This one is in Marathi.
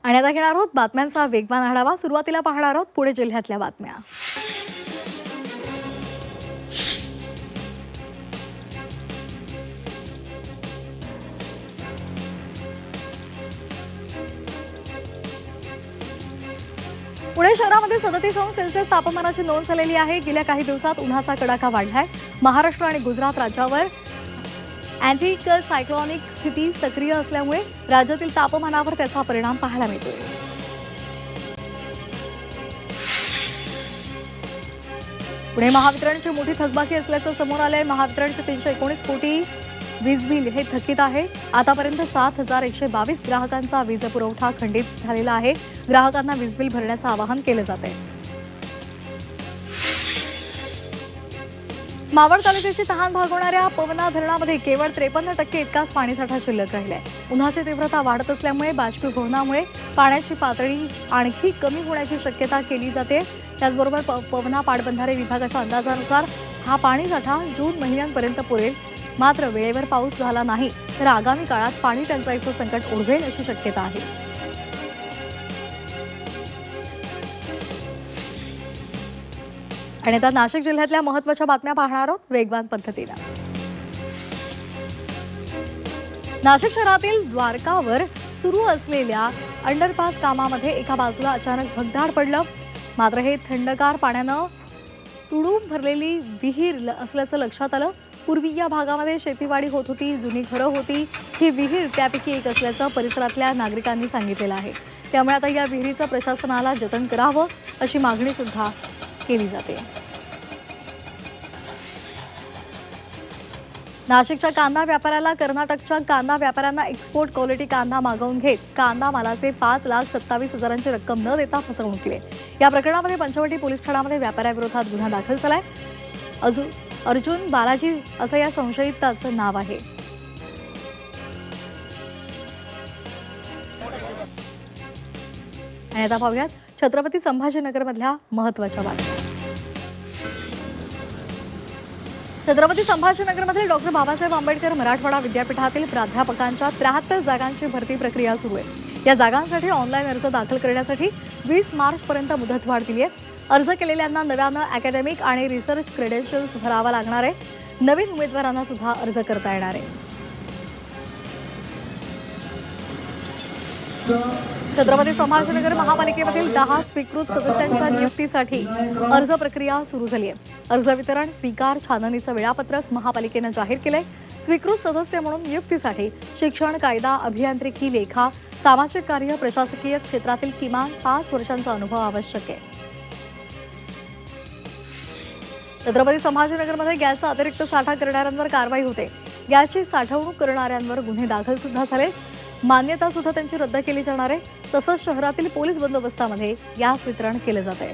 आणि आता घेणार आहोत बातम्यांचा वेगवान आढावा। सुरुवातीला पाहणार आहोत पुणे जिल्ह्यातल्या बातम्या। पुणे शहरामध्ये 37°C तापमानाची नोंद झालेली आहे। गेल्या काही दिवसात उन्हाचा कडाका वाढलाय। महाराष्ट्र आणि गुजरात राज्यावर अँटी सायक्लॉनिक स्थिती सक्रिय असल्यामुळे राज्यातील तापमानावर त्याचा परिणाम पाहायला मिळतोय। पुणे महावितरणची मोठी थकबाकी असल्याचं समोर आलंय। महावितरणचे 319 कोटी वीज बिल हे थकीत आहे। आतापर्यंत 7122 ग्राहकांचा वीज पुरवठा खंडित झालेला आहे। ग्राहकांना वीज बिल भरण्याचं आवाहन केलं जात आहे। मावळ तालुक्याची तहान भागवणाऱ्या पवना धरणामध्ये केवळ 53% इतकाच पाणीसाठा शिल्लक राहिलाय। उन्हाची तीव्रता वाढत असल्यामुळे बाष्पीभवनामुळे पाण्याची पातळी आणखी कमी होण्याची शक्यता केली जाते। त्याचबरोबर पवना पाटबंधारे विभागाच्या अंदाजानुसार हा पाणीसाठा जून महिन्यापर्यंत पुरेल। मात्र वेळेवर पाऊस झाला नाही तर आगामी काळात पाणी टंचाईचं संकट ओढवेल अशी शक्यता आहे। आणि आता नाशिक जिल्ह्यातल्या महत्त्वाच्या बातम्या पाहणार आहोत वेगवान पद्धतीने। नाशिक शहरातील द्वारकावर सुरू असलेल्या अंडरपास कामामध्ये एका बाजूला अचानक भगदाड पडलं। मात्र हे थंडगार पाण्यानं तुडूंब भरलेली विहीर असल्याचं लक्षात आलं। पूर्वी या भागामध्ये शेतीवाडी होत होती, जुनी घरं होती। ही विहीर त्यापैकी एक असल्याचं परिसरातल्या नागरिकांनी सांगितलेलं आहे। त्यामुळे आता या विहिरीचं प्रशासनाला जतन करावं अशी मागणी सुद्धा केली जाते। नाशिकच्या कांदा व्यापाऱ्याला कर्नाटकच्या कांदा व्यापाऱ्यांना एक्सपोर्ट क्वालिटी कांदा मागवून घेत कांदा मालाचे 5,27,000ची रक्कम न देता फसवणूक केली। या प्रकरणामध्ये पंचवटी पोलीस ठाण्यामध्ये व्यापाऱ्याविरोधात गुन्हा दाखल झालाय। अर्जुन बालाजी असं या संशयिताचं नाव आहे। आणि आता पाहूयात छत्रपती संभाजीनगरमधल्या महत्त्वाच्या बातम्या। छत्रपती संभाजीनगरमधील डॉक्टर बाबासाहेब आंबेडकर मराठवाडा विद्यापीठातील प्राध्यापकांच्या 73 जागांची भरती प्रक्रिया सुरू आहे। या जागांसाठी ऑनलाईन अर्ज दाखल करण्यासाठी 20 मार्चपर्यंत मुदतवाढ दिली आहे। अर्ज केलेल्यांना नव्यानं अकॅडमिक आणि रिसर्च क्रेडेन्शियल्स भरावा लागणार आहे। नवीन उमेदवारांना सुद्धा अर्ज करता येणार आहे। छत्रपती संभाजीनगर महापालिकेमधील 10 स्वीकृत सदस्यांच्या नियुक्तीसाठी अर्ज प्रक्रिया सुरू झाली आहे। अर्ज वितरण, स्वीकार, छाननीचं वेळापत्रक महापालिकेनं जाहीर केलंय। स्वीकृत सदस्य म्हणून नियुक्तीसाठी शिक्षण, कायदा, अभियांत्रिकी, लेखा, सामाजिक कार्य, प्रशासकीय क्षेत्रातील किमान 5 वर्षांचा अनुभव आवश्यक आहे। छत्रपती संभाजीनगरमध्ये गॅसचा अतिरिक्त साठा करणाऱ्यांवर कारवाई होते। गॅसची साठवणूक करणाऱ्यांवर गुन्हे दाखल सुद्धा झाले। मान्यता सुद्धा त्यांची रद्द केली जाणार आहे। तसंच शहरातील पोलीस बंदोबस्तामध्ये गॅस वितरण केलं जात आहे।